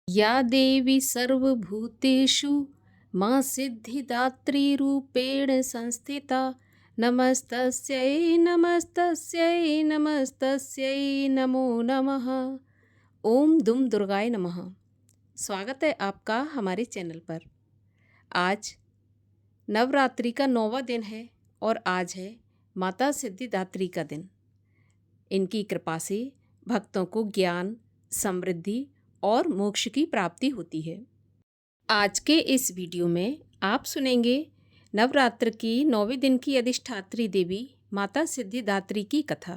या देवी सर्वभूतेषु मां सिद्धिदात्री रूपेण संस्थिता नमस्तस्यै नमस्तस्यै नमस्तस्यै नमो नमः। ओम दुम दुर्गाय नमः। स्वागत है आपका हमारे चैनल पर। आज नवरात्रि का 9वां दिन है और आज है माता सिद्धिदात्री का दिन। इनकी कृपा से भक्तों को ज्ञान, समृद्धि और मोक्ष की प्राप्ति होती है। आज के इस वीडियो में आप सुनेंगे नवरात्र की 9वें दिन की अधिष्ठात्री देवी माता सिद्धिदात्री की कथा।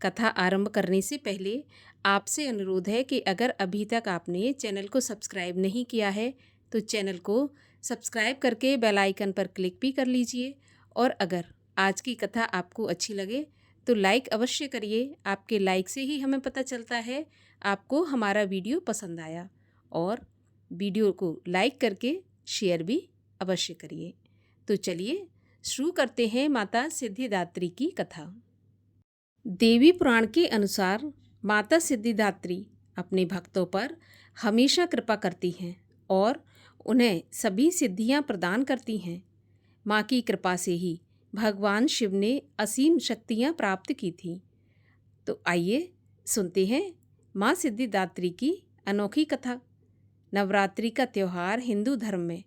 कथा आरंभ करने से पहले आपसे अनुरोध है कि अगर अभी तक आपने चैनल को सब्सक्राइब नहीं किया है तो चैनल को सब्सक्राइब करके बेल आइकन पर क्लिक भी कर लीजिए। और अगर आज की कथा आपको अच्छी लगे तो लाइक अवश्य करिए। आपके लाइक से ही हमें पता चलता है आपको हमारा वीडियो पसंद आया। और वीडियो को लाइक करके शेयर भी अवश्य करिए। तो चलिए शुरू करते हैं माता सिद्धिदात्री की कथा। देवी पुराण के अनुसार माता सिद्धिदात्री अपने भक्तों पर हमेशा कृपा करती हैं और उन्हें सभी सिद्धियां प्रदान करती हैं। माँ की कृपा से ही भगवान शिव ने असीम शक्तियां प्राप्त की थीं। तो आइए सुनते हैं माँ सिद्धिदात्री की अनोखी कथा। नवरात्रि का त्यौहार हिंदू धर्म में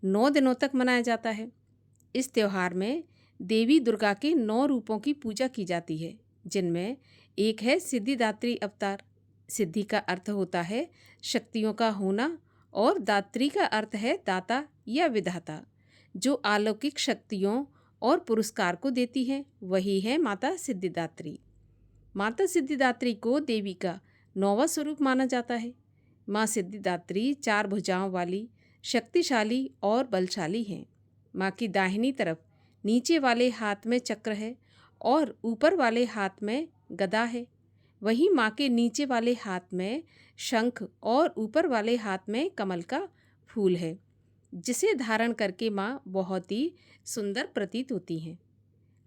9 दिनों तक मनाया जाता है। इस त्यौहार में देवी दुर्गा के 9 रूपों की पूजा की जाती है, जिनमें एक है सिद्धिदात्री अवतार। सिद्धि का अर्थ होता है शक्तियों का होना और दात्री का अर्थ है दाता या विधाता। जो अलौकिक शक्तियों और पुरस्कार को देती है वही है माता सिद्धिदात्री। माता सिद्धिदात्री को देवी का 9वां स्वरूप माना जाता है। माँ सिद्धिदात्री 4 भुजाओं वाली, शक्तिशाली और बलशाली हैं। माँ की दाहिनी तरफ नीचे वाले हाथ में चक्र है और ऊपर वाले हाथ में गदा है। वहीं माँ के नीचे वाले हाथ में शंख और ऊपर वाले हाथ में कमल का फूल है, जिसे धारण करके माँ बहुत ही सुंदर प्रतीत होती हैं।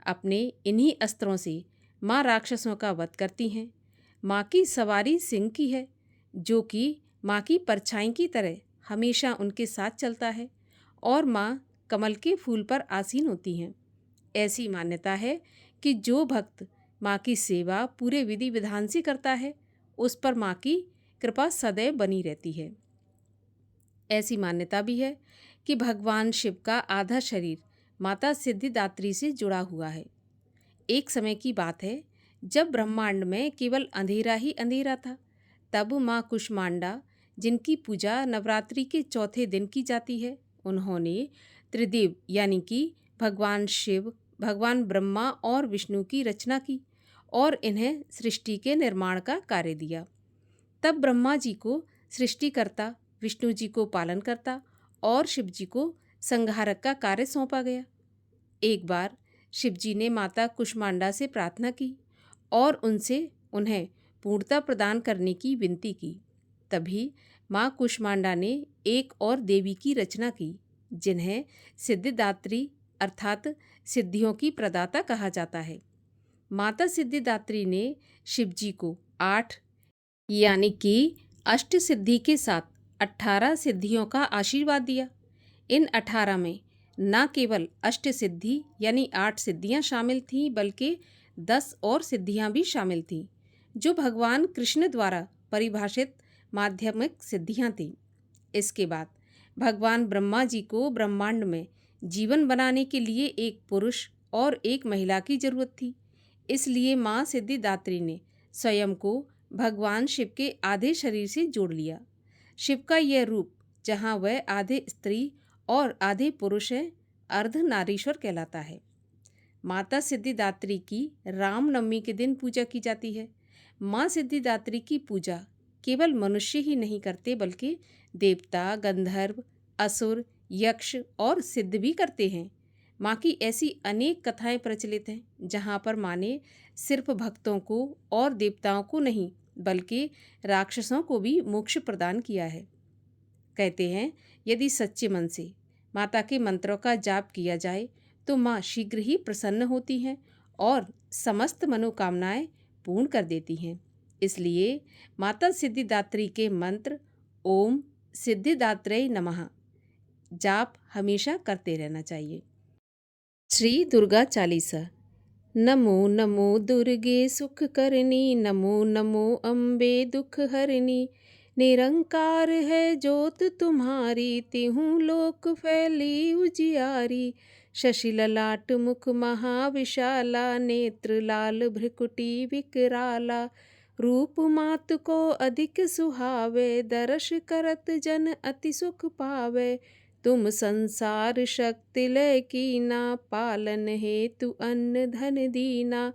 अपने इन्हीं अस्त्रों से माँ राक्षसों का वध करती हैं। माँ की सवारी सिंह की है, जो कि माँ की परछाई की तरह हमेशा उनके साथ चलता है और माँ कमल के फूल पर आसीन होती हैं। ऐसी मान्यता है कि जो भक्त माँ की सेवा पूरे विधि विधान से करता है उस पर माँ की कृपा सदैव बनी रहती है। ऐसी मान्यता भी है कि भगवान शिव का आधा शरीर माता सिद्धिदात्री से जुड़ा हुआ है। एक समय की बात है जब ब्रह्मांड में केवल अंधेरा ही अंधेरा था। तब माँ कुष्मांडा, जिनकी पूजा नवरात्रि के चौथे दिन की जाती है, उन्होंने त्रिदेव यानी कि भगवान शिव, भगवान ब्रह्मा और विष्णु की रचना की और इन्हें सृष्टि के निर्माण का कार्य दिया। तब ब्रह्मा जी को सृष्टिकर्ता, विष्णु जी को पालन करता और शिव जी को संहारक का कार्य सौंपा गया। एक बार शिव जी ने माता कुष्मांडा से प्रार्थना की और उनसे उन्हें पूर्णता प्रदान करने की विनती की। तभी माँ कुष्मांडा ने एक और देवी की रचना की, जिन्हें सिद्धिदात्री अर्थात सिद्धियों की प्रदाता कहा जाता है। माता सिद्धिदात्री ने शिव जी को 8 यानी कि अष्ट सिद्धि के साथ 18 सिद्धियों का आशीर्वाद दिया। इन 18 में न केवल अष्ट सिद्धि यानी 8 सिद्धियां शामिल थीं, बल्कि 10 और सिद्धियां भी शामिल थीं, जो भगवान कृष्ण द्वारा परिभाषित माध्यमिक सिद्धियां थीं। इसके बाद भगवान ब्रह्मा जी को ब्रह्मांड में जीवन बनाने के लिए एक पुरुष और एक महिला की जरूरत थी। इसलिए माँ सिद्धिदात्री ने स्वयं को भगवान शिव के आधे शरीर से जोड़ लिया। शिव का यह रूप, जहाँ वह आधे स्त्री और आधे पुरुष है, अर्धनारीश्वर कहलाता है। माता सिद्धिदात्री की रामनवमी के दिन पूजा की जाती है। माँ सिद्धिदात्री की पूजा केवल मनुष्य ही नहीं करते, बल्कि देवता, गंधर्व, असुर, यक्ष और सिद्ध भी करते हैं। माँ की ऐसी अनेक कथाएं प्रचलित हैं, जहाँ पर माँ ने सिर्फ भक्तों को और देवताओं को नहीं, बल्कि राक्षसों को भी मोक्ष प्रदान किया है। कहते हैं यदि सच्चे मन से माता के मंत्रों का जाप किया जाए तो माँ शीघ्र ही प्रसन्न होती हैं और समस्त मनोकामनाएं पूर्ण कर देती हैं। इसलिए माता सिद्धिदात्री के मंत्र ओम सिद्धिदात्रेय नमः जाप हमेशा करते रहना चाहिए। श्री दुर्गा चालीसा। नमो नमो दुर्गे सुख करनी, नमो नमो अम्बे दुख हरनी। निरंकार है जोत तुम्हारी, तिहूँ लोक फैली उजियारी। शशि ललाट मुख महाविशाला, नेत्र लाल भ्रिकुटी विकराला। रूप मात को अधिक सुहावे, दर्श करत जन अति सुख पावे। तुम संसार शक्ति लय कीना, पालन हेतु अन्न धन दीना।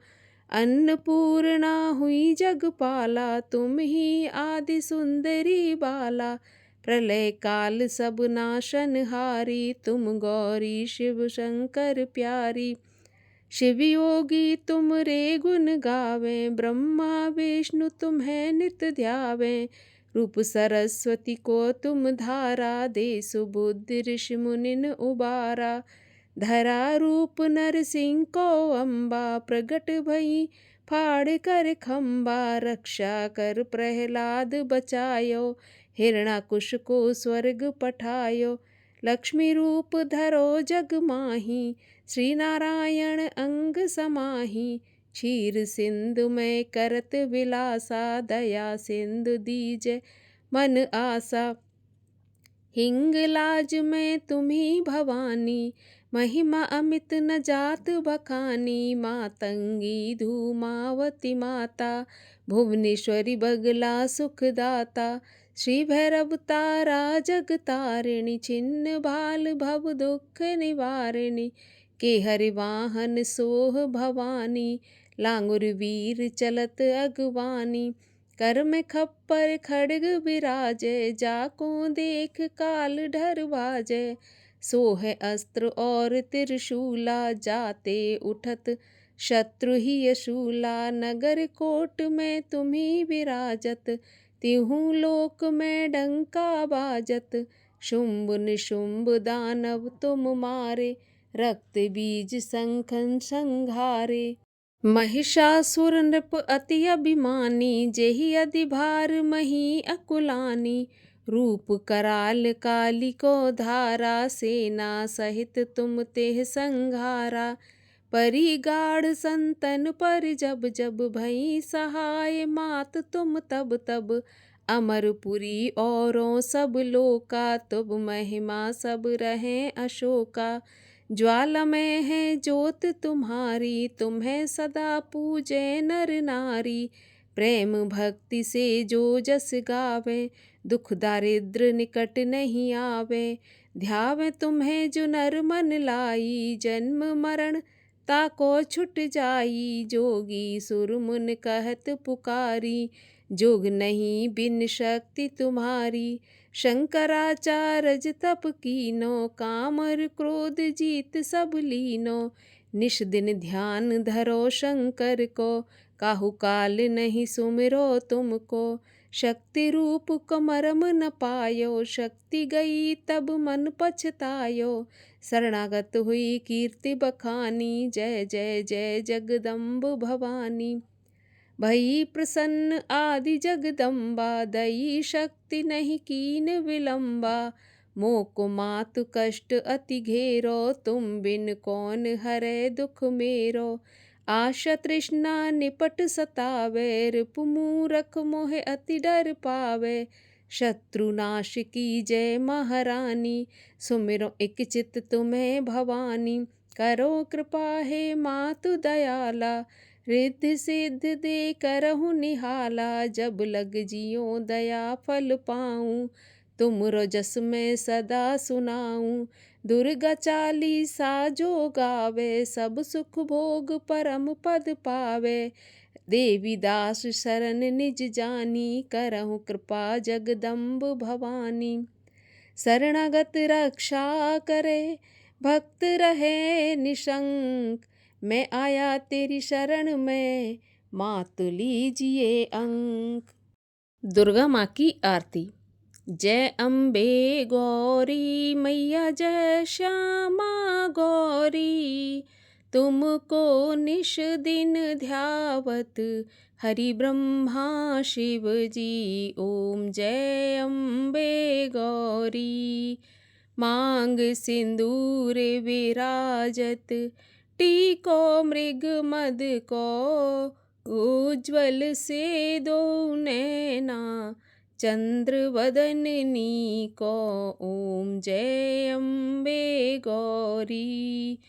अन्नपूर्णा हुई जगपाला, तुम ही आदि सुंदरी बाला। प्रलय काल सब नाशनहारी, तुम गौरी शिव शंकर प्यारी। शिव योगी तुम रे गुण गावे, ब्रह्मा विष्णु तुम्हें नित ध्यावे। रूप सरस्वती को तुम धारा, दे सुबुद्धि ऋषि मुनिन उबारा। धरा रूप नरसिंह को अम्बा, प्रगट भई फाड़ कर खम्बा। रक्षा कर प्रहलाद बचायो, हिरणाकुश को स्वर्ग पठायो। लक्ष्मी रूप धरो जग माही, श्री नारायण अंग समाही। क्षीर सिंधु में करत विलासा, दया सिंधु दीजे मन आसा। हिंगलाज में तुम्ही भवानी, महिमा अमित न जात बखानी। मातंगी धूमावती माता, भुवनेश्वरी बगला सुखदाता। श्री भैरव तारा जगतारिणी, छिन्न भाल भव दुख निवारिणी। के हरि वाहन सोह भवानी, लांगुर वीर चलत अगवानी। कर में खप्पर खड्ग विराजे, जाको देख काल डर भाजे। सोह अस्त्र और त्रिशूला, जाते उठत शत्रु ही यशूला। नगर कोट में तुम्ही विराजत, तिहूँ लोक में डंका बाजत। शुंभ निशुंभ दानव तुम मारे, रक्त बीज संखन संघारे। महिषासुर नृप अति अभिमानी, जेहि अधिभार मही अकुलानी। रूप कराल काली को धारा, सेना सहित तुम तेह संघारा। परिगाढ़ संतन पर जब जब, भई सहाय मात तुम तब तब। अमरपुरी औरों सब लोका, तुम महिमा सब रहें अशोका। ज्वालामय है ज्योत तुम्हारी, तुम्हें सदा पूजे नर नारी। प्रेम भक्ति से जो जस गावे, दुख दारिद्र निकट नहीं आवे। ध्यावे तुम्हें जो नर मन लाई, जन्म मरण ताको छुट जाई। जोगी सुर मुन कहत पुकारी, जोग नहीं बिन शक्ति तुम्हारी। शंकराचार्य तप कीनो, काम और क्रोध जीत सब लीनो। निश दिन ध्यान धरो शंकर को, काहू काल नहीं सुमिरो तुमको। शक्ति रूप को मरम न पायो, शक्ति गई तब मन पछतायो। शरणागत हुई कीर्ति बखानी, जय जय जय जगदम्ब भवानी। भई प्रसन्न आदि जगदम्बा, दई शक्ति नहीं कीन विलंबा। मोको मातु कष्ट अति घेरो, तुम बिन कौन हरे दुख मेरो। आशा तृष्णा निपट सतावे, रिपु मूरख मोह अति डर पावे। शत्रु नाश की जय महारानी, सुमिरो एक चित तुम्हें भवानी। करो कृपा हे मातु दयाला, रिद्धि सिद्ध दे करहु निहाला। जब लग जियो दया फल पाऊँ, तुमरो जस मैं सदा सुनाऊँ। दुर्गा चालीसा जो गावे, सब सुख भोग परम पद पावे। देवी दास शरण निज जानी, करहु कृपा जगदम्ब भवानी। शरणागत रक्षा करे, भक्त रहे निशंक। मैं आया तेरी शरण में, मात लीजिए अंक। दुर्गा माँ की आरती। जय अम्बे गौरी मैया, जय श्यामा गौरी। तुमको निश दिन ध्यावत, हरि ब्रह्मा शिव जी। ओम जय अम्बे गौरी। मांग सिंदूर विराजत, टीको मृग मद को, उज्ज्वल से दो नैना, चंद्र वदननी को। ओम जय अम्बे गौरी।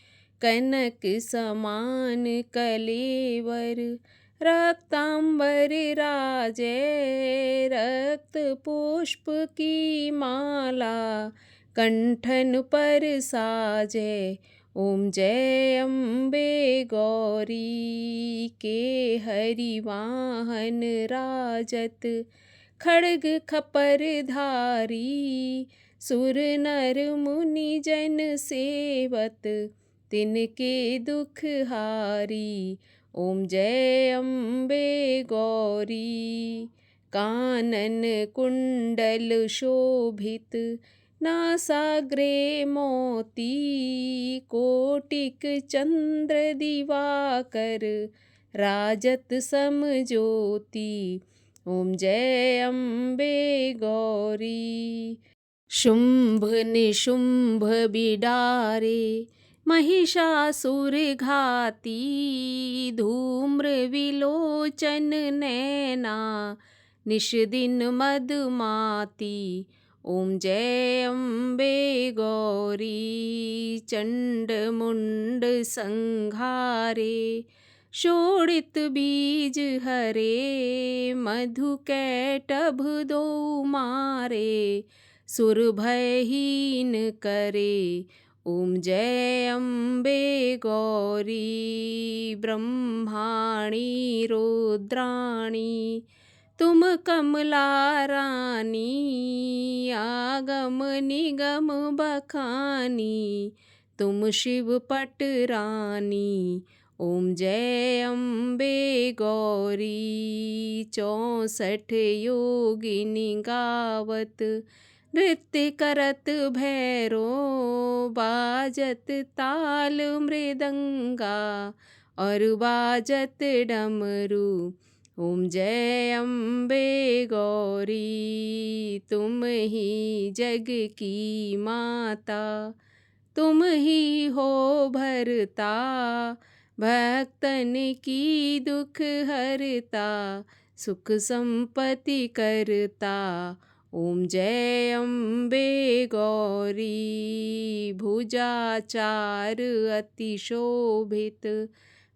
कनक समान कलेवर, रक्तांबर राजे, रक्त पुष्प की माला, कंठन पर साजे। ओम जय अम्बे गौरी। के हरि वाहन राजत, खड्ग खपर धारी, सुर नर मुनि जन सेवत, तिनके दुख हारी। ओम जय अम्बे गौरी। कानन कुंडल शोभित, नासाग्रे मोती, कोटिक चंद्र दिवाकर, राजत सम ज्योति। ओम जय अम्बे गौरी। शुंभ निशुंभ बिडारे, महिषासुर घाती, धूम्र विलोचन नैना, निश दिन मदमाती। ओम जय अम्बे गौरी। चंड मुंड संघारे, शोणित बीज हरे, मधु कैटभ दो मारे, सुर भयहीन करे। ओम जय अम्बे गौरी। ब्रह्माणी रुद्राणी, तुम कमला रानी, आगम निगम बखानी, तुम शिव पट रानी। ओम जय अम्बे गौरी। 64 योगिनी गावत, नृत्य करत भैरो, बाजत ताल मृदंगा, और बाजत डमरू। ओम जय अम्बे गौरी। तुम ही जग की माता, तुम ही हो भरता, भक्तन की दुख हरता, सुख संपत्ति करता। ओम जय अम्बे गौरी। भुजाचार अति शोभित,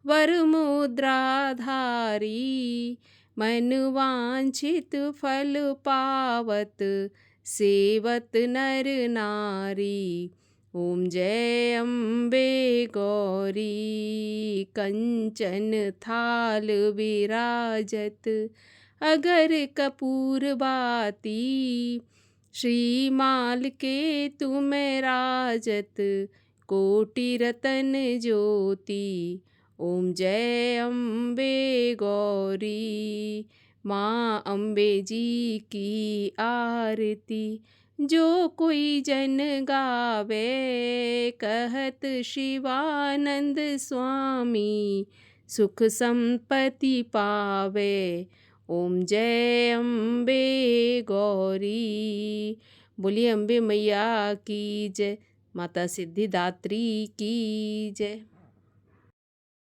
वर मुद्राधारी, मन वांछित फल पावत, सेवत नर नारी। ओम जय अम्बे गौरी। कंचन थाल विराजत, अगर कपूर बाती, श्रीमाल के तुम राजत, कोटि रतन ज्योति। ओम जय अम्बे गौरी। माँ अम्बे जी की आरती, जो कोई जन गावे, कहत शिवानंद स्वामी, सुख संपत्ति पावे। ओम जय अम्बे गौरी। बोलिए अम्बे मैया की जय, माता सिद्धिदात्री की जय।